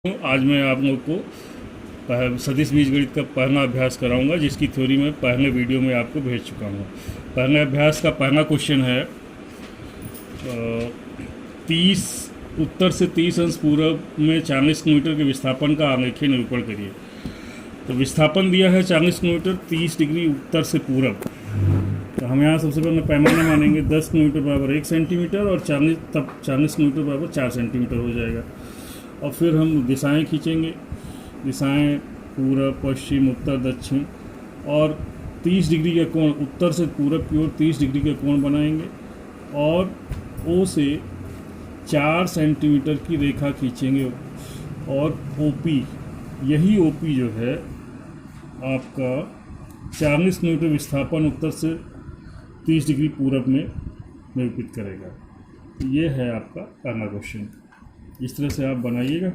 आज मैं आप लोग को सदिश बीजगणित का पहला अभ्यास कराऊंगा, जिसकी थ्योरी मैं पहले वीडियो में आपको भेज चुका हूँ। पहले अभ्यास का पहला क्वेश्चन है 30 उत्तर से 30 अंश पूरब में 40 किलोमीटर के विस्थापन का आलेखीय निरूपण करिए। तो विस्थापन दिया है 40 किलोमीटर 30 डिग्री उत्तर से पूरब। तो हम यहाँ सबसे पहले पैमाना मानेंगे 10 किलोमीटर बराबर 1 सेंटीमीटर और 40 किलोमीटर बराबर 4 सेंटीमीटर हो जाएगा। और फिर हम दिशाएं खींचेंगे, दिशाएं पूरब, पश्चिम, उत्तर, दक्षिण, और 30 डिग्री का कोण उत्तर से पूरब की ओर 30 डिग्री का कोण बनाएंगे और ओ से 4 सेंटीमीटर की रेखा खींचेंगे। और ओपी, यही ओपी जो है आपका 40 किलोमीटर विस्थापन उत्तर से 30 डिग्री पूरब में निरूपित करेगा। ये है आपका पहला क्वेश्चन। इस तरह से आप बनाइएगा।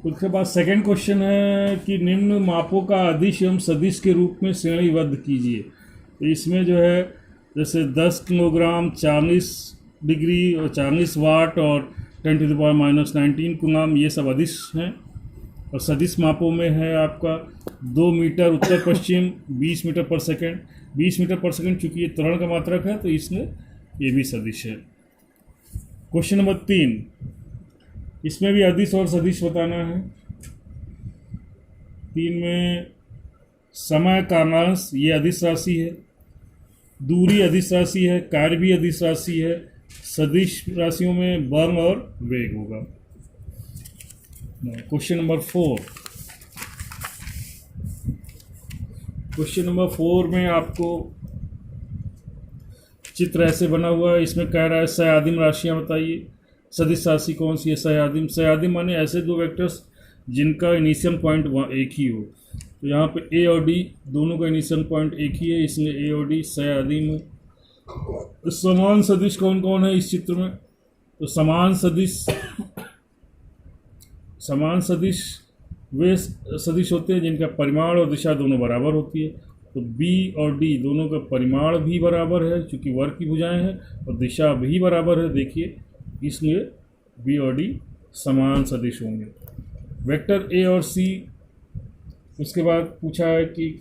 उसके बाद सेकंड क्वेश्चन है कि निम्न मापों का अदिश एवं सदिश के रूप में श्रेणीबद्ध कीजिए। तो इसमें जो है जैसे 10 किलोग्राम, 40 डिग्री और 40 वाट और 10⁻⁻19 कूलम, ये सब अदिश हैं। और सदिश मापों में है आपका 2 मीटर उत्तर पश्चिम, 20 मीटर पर सेकंड। 20 मीटर पर सेकंड चूँकि ये त्वरण का मात्रक है तो इसमें ये भी सदिश है। क्वेश्चन नंबर 3, इसमें भी अदिश और सदिश बताना है। 3 में समय कालांश ये अदिश राशि है, दूरी अदिश राशि है, कार्य भी अदिश राशि है। सदिश राशियों में बल और वेग होगा। क्वेश्चन नंबर 4, क्वेश्चन नंबर 4 में आपको चित्र ऐसे बना हुआ है। इसमें कह रहा है सयादिम राशियां बताइए। सदिश राशि कौन सी है? सयादिम। सयादिम माने ऐसे दो वेक्टर्स जिनका इनिशियल पॉइंट एक ही हो। तो यहाँ पे ए और डी दोनों का इनिशियल पॉइंट एक ही है, इसलिए ए और डी सयादिम है। तो समान सदिश कौन कौन है इस चित्र में? तो समान सदिश वे सदिश होते हैं जिनका परिमाण और दिशा दोनों बराबर होती है। तो बी और डी दोनों का परिमाण भी बराबर है चूँकि वर्ग की भुजाएं हैं, और दिशा भी बराबर है, देखिए, इसलिए बी और डी समान सदिश होंगे। वेक्टर ए और सी, उसके बाद पूछा है कि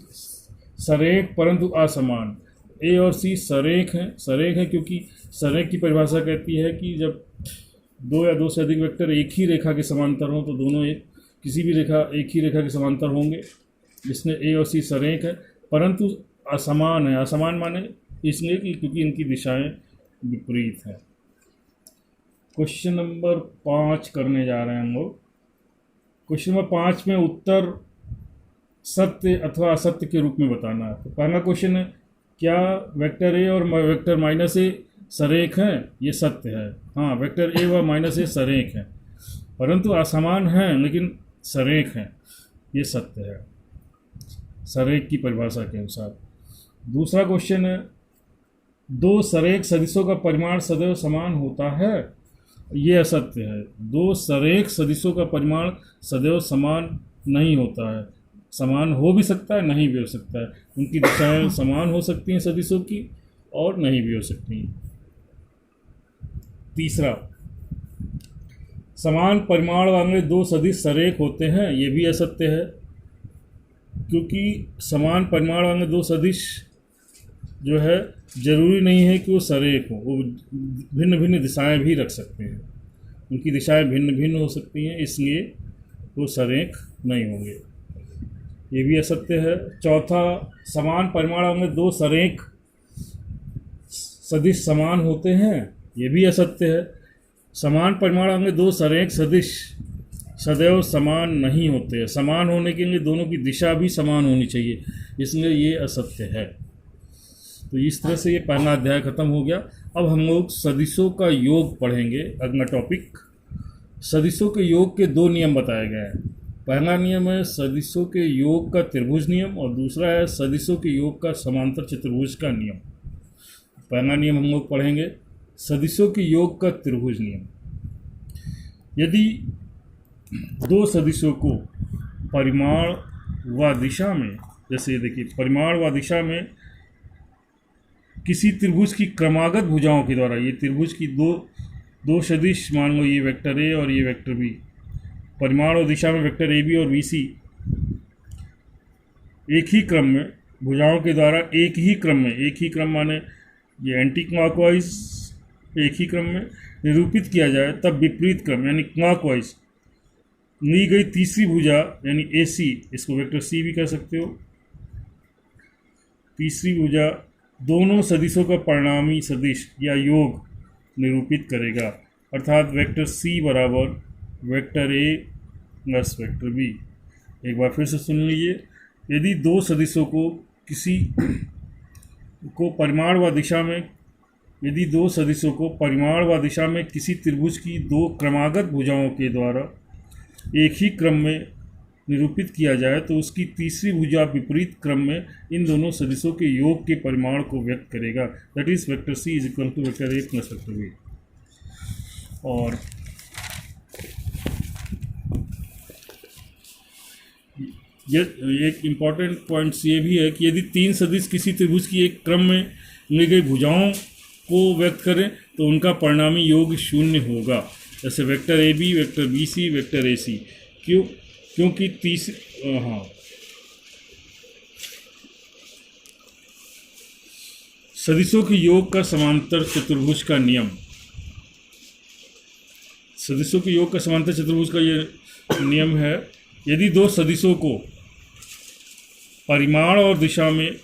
सरेख परंतु असमान। ए और सी सरेख हैं। सरेख है क्योंकि सरेख की परिभाषा कहती है कि जब दो या दो से अधिक वेक्टर एक ही रेखा के समांतर हों तो दोनों किसी भी एक ही रेखा के समांतर होंगे। इसमें ए और सी सरेख है, परंतु असमान है। असमान माने इसलिए कि क्योंकि इनकी दिशाएं विपरीत हैं। क्वेश्चन नंबर 5 करने जा रहे हैं हम लोग। क्वेश्चन नंबर 5 में उत्तर सत्य अथवा असत्य के रूप में बताना है। तो पहला क्वेश्चन है, क्या वेक्टर ए और वेक्टर माइनस ए सरेख हैं? ये सत्य है। हाँ, वेक्टर ए व माइनस ए सरेख हैं, परंतु असमान हैं लेकिन सरेख हैं, ये सत्य है सरेख की परिभाषा के अनुसार। दूसरा क्वेश्चन है, दो सरेख सदिशों का परिमाण सदैव समान होता है? ये असत्य है। दो सरेख सदिशों का परिमाण सदैव समान नहीं होता है। समान हो भी सकता है, नहीं भी हो सकता है। उनकी दिशाएं समान हो सकती हैं सदिशों की और नहीं भी हो सकती हैं। तीसरा, समान परिमाण वाले दो सदिश सरेख होते हैं? ये भी असत्य है, क्योंकि समान परिमाण वाले दो सदिश जो है जरूरी नहीं है कि वो सरेख हो, वो भिन्न भिन्न दिशाएं भी रख सकते हैं। उनकी दिशाएं भिन्न भिन्न हो सकती हैं, इसलिए वो सरेख नहीं होंगे। ये भी असत्य है। चौथा, समान परिमाण वाले दो सरेख सदिश समान होते हैं? ये भी असत्य है। समान परिमाण वाले दो सरेख सदिश सदैव समान नहीं होते हैं। समान होने के लिए दोनों की दिशा भी समान होनी चाहिए, इसलिए ये असत्य है। तो इस तरह से ये पहला अध्याय खत्म हो गया। अब हम लोग सदिशों का योग पढ़ेंगे। अगला टॉपिक, सदिशों के योग के 2 नियम बताए गए हैं। पहला नियम है सदिशों के योग का त्रिभुज नियम, और दूसरा है सदिशों के योग का समांतर चतुर्भुज का नियम। पहला नियम हम लोग पढ़ेंगे, सदिशों के योग का त्रिभुज नियम। यदि दो सदिशों को परिमाण व दिशा में, जैसे देखिए परिमाण व दिशा में किसी त्रिभुज की क्रमागत भुजाओं के द्वारा, ये त्रिभुज की दो सदिश मान लो, ये वेक्टर ए और ये वेक्टर बी, परिमाण और दिशा में वेक्टर ए बी और बी सी एक ही क्रम में भुजाओं के द्वारा एक ही क्रम माने ये एंटी क्लॉकवाइज एक ही क्रम में निरूपित किया जाए, तब विपरीत क्रम यानी क्लॉकवाइज ली गई तीसरी भुजा यानी ए सी, इसको वेक्टर सी भी कह सकते हो, तीसरी भुजा दोनों सदिशों का परिणामी सदिश या योग निरूपित करेगा, अर्थात वेक्टर सी बराबर vector A plus vector B. एक बार फिर से सुन लीजिए, यदि दो सदिशों को किसी को परिमाण व दिशा में यदि दो सदिशों को परिमाण व दिशा में किसी त्रिभुज की दो क्रमागत भुजाओं के द्वारा एक ही क्रम में निरूपित किया जाए, तो उसकी तीसरी भुजा विपरीत क्रम में इन दोनों सदिशों के योग के परिमाण को व्यक्त करेगा, that is vector C is equal to vector A plus vector B. और ये एक इम्पॉर्टेंट पॉइंट्स ये भी है कि यदि तीन सदिश किसी त्रिभुज की एक क्रम में ली गई भुजाओं को व्यक्त करें तो उनका परिणामी योग शून्य होगा, जैसे vector A B, vector B C, vector A C. क्योंकि सदिशों के योग का समांतर चतुर्भुज का नियम, सदिशों के योग का समांतर चतुर्भुज का ये नियम है, यदि दो सदिशों को परिमाण और दिशा में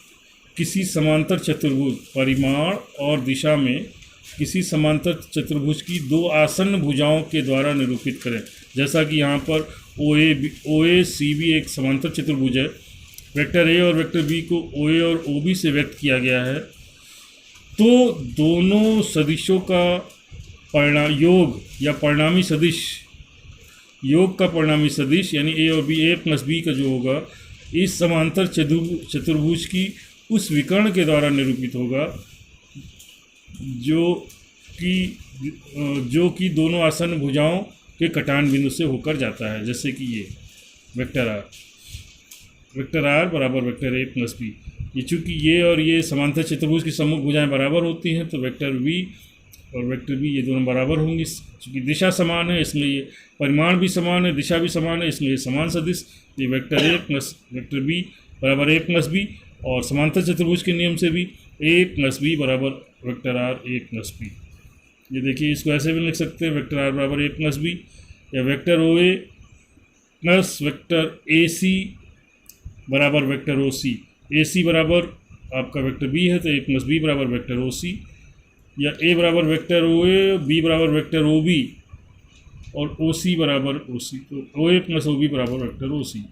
किसी समांतर चतुर्भुज चतुर्भुज की दो आसन्न भुजाओं के द्वारा निरूपित करें, जैसा कि यहाँ पर ओ ए सी बी एक समांतर चतुर्भुज है, वेक्टर ए और वेक्टर बी को ओ ए और ओ बी से व्यक्त किया गया है, तो दोनों सदिशों का योग या परिणामी सदिश, योग का परिणामी सदिश यानी ए और बी, ए प्लस बी का जो होगा इस समांतर चतुर्भुज की उस विकर्ण के द्वारा निरूपित होगा जो कि दोनों आसन्न भुजाओं के कटान बिंदु से होकर जाता है, जैसे कि ये वेक्टर आर बराबर वेक्टर ए प्लस बी। ये चूँकि ये और ये समांतर चतुर्भुज की सम्मुख भुजाएं बराबर होती हैं, तो वेक्टर वी और वेक्टर बी ये दोनों बराबर होंगी। चूँकि दिशा समान है इसलिए ये परिमाण भी समान है, दिशा भी समान है, इसलिए समान सदिश ये vector A plus vector B बराबर ए प्लस बी, और समांतर चतुर्भुज के नियम से भी ए प्लस बी बराबर vector R A plus B. ये देखिए, इसको ऐसे भी लिख सकते हैं, वेक्टर आर बराबर ए प्लस बी, या vector O A plus vector A C बराबर वेक्टर ओ सी। ए सी बराबर आपका वेक्टर बी है तो ए प्लस बी बराबर वेक्टर ओ सी, या ए बराबर वेक्टर ओ ए, बी बराबर वेक्टर ओ बी और ओ सी बराबर ओ सी, तो ओ ए प्लस ओ बी बराबर वेक्टर ओ सी।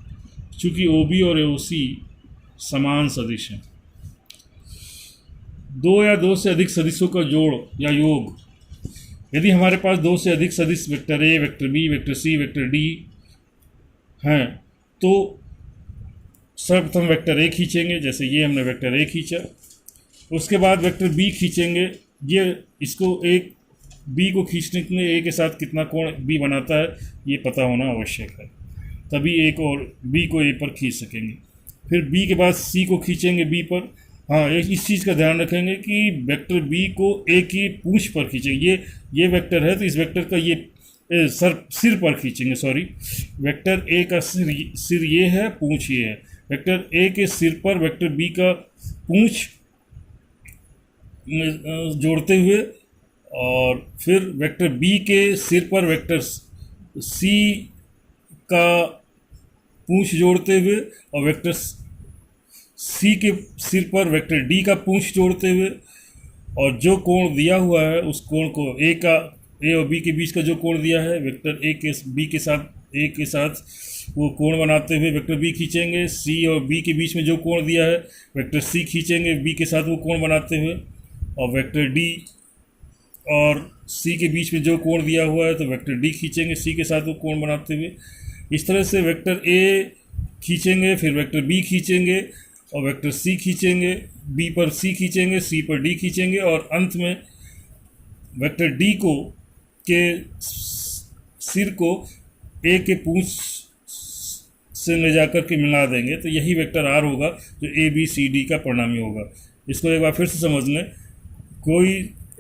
चूँकि ओ बी और ओ सी समान सदिश हैं, दो या दो से अधिक सदिशों का जोड़ या योग, यदि हमारे पास दो से अधिक सदिश vector A, vector B, vector C, vector D हैं, तो सर्वप्रथम वेक्टर ए खींचेंगे, जैसे ये हमने वेक्टर ए खींचा, उसके बाद वेक्टर बी खींचेंगे। ये इसको एक बी को खींचने के लिए ए के साथ कितना कोण बी बनाता है ये पता होना आवश्यक है, तभी एक और बी को ए पर खींच सकेंगे। फिर बी के बाद सी को खींचेंगे बी पर। हाँ, इस चीज़ का ध्यान रखेंगे कि वेक्टर बी को ए की पूंछ पर खींचेंगे। ये वेक्टर है तो इस वेक्टर का ये सिर पर खींचेंगे, सॉरी, वेक्टर ए का सिर ये है, पूंछ ये है। वेक्टर ए के सिर पर वेक्टर बी का पूंछ जोड़ते हुए, और फिर वेक्टर बी के सिर पर वेक्टर सी का पूंछ जोड़ते हुए, और वेक्टर सी के सिर पर वेक्टर डी का पूंछ जोड़ते हुए, और जो कोण दिया हुआ है उस कोण को ए और बी के बीच का जो कोण दिया है वेक्टर ए के साथ वो कोण बनाते हुए वेक्टर बी खींचेंगे। सी और बी के बीच में जो कोण दिया है वेक्टर सी खींचेंगे बी के साथ वो कोण बनाते हुए, और वेक्टर डी और सी के बीच में जो कोण दिया हुआ है तो वेक्टर डी खींचेंगे सी के साथ वो कोण बनाते हुए। इस तरह से वेक्टर ए खींचेंगे, फिर वेक्टर बी खींचेंगे, और वेक्टर सी खींचेंगे, बी पर सी खींचेंगे, सी पर डी खींचेंगे, और अंत में वेक्टर डी के सिर को ए के पूंछ से ले जाकर के मिला देंगे, तो यही वेक्टर आर होगा जो ए बी सी डी का परिणामी होगा। इसको एक बार फिर से समझ लें, कोई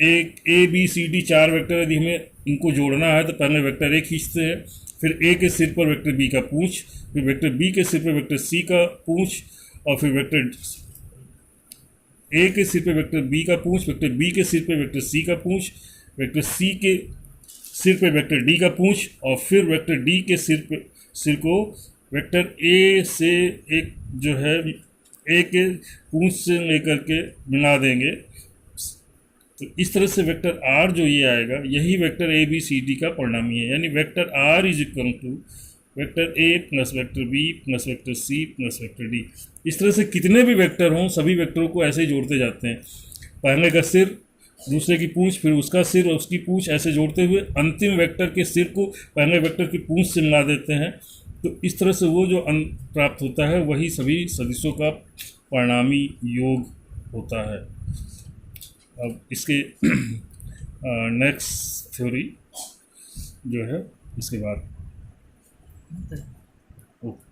एक A B C D 4 vector यदि हमें इनको जोड़ना है तो पहले वेक्टर ए खींचते हैं, फिर ए के सिर पर वेक्टर बी का पूंछ, फिर वेक्टर बी के सिर पर वेक्टर सी का पूंछ, और फिर वेक्टर ए के सिर पर वेक्टर बी का पूंछ, वेक्टर बी के सिर पर वेक्टर सी का पूंछ, वेक्टर सी के सिर पे वेक्टर डी का पूंछ, और फिर वेक्टर डी के सिर को वेक्टर ए से एक जो है ए के पूंछ से लेकर के मिला देंगे। तो इस तरह से वेक्टर आर जो ये आएगा, यही vector A B C D का परिणामी है। यानी vector R is equal to vector A plus vector B plus vector C plus vector D. इस तरह से कितने भी वेक्टर हों, सभी वेक्टरों को ऐसे ही जोड़ते जाते हैं। पहले का सिर, दूसरे की पूंछ, फिर उसका सिर और उसकी पूंछ, ऐसे जोड़ते हुए अंतिम वेक्टर के सिर को पहले वेक्टर की पूंछ से मिला देते हैं। तो इस तरह से वो जो प्राप्त होता है वही सभी सदिशों का परिणामी योग होता है। अब इसके नेक्स्ट थ्योरी जो है इसके बाद। ओके।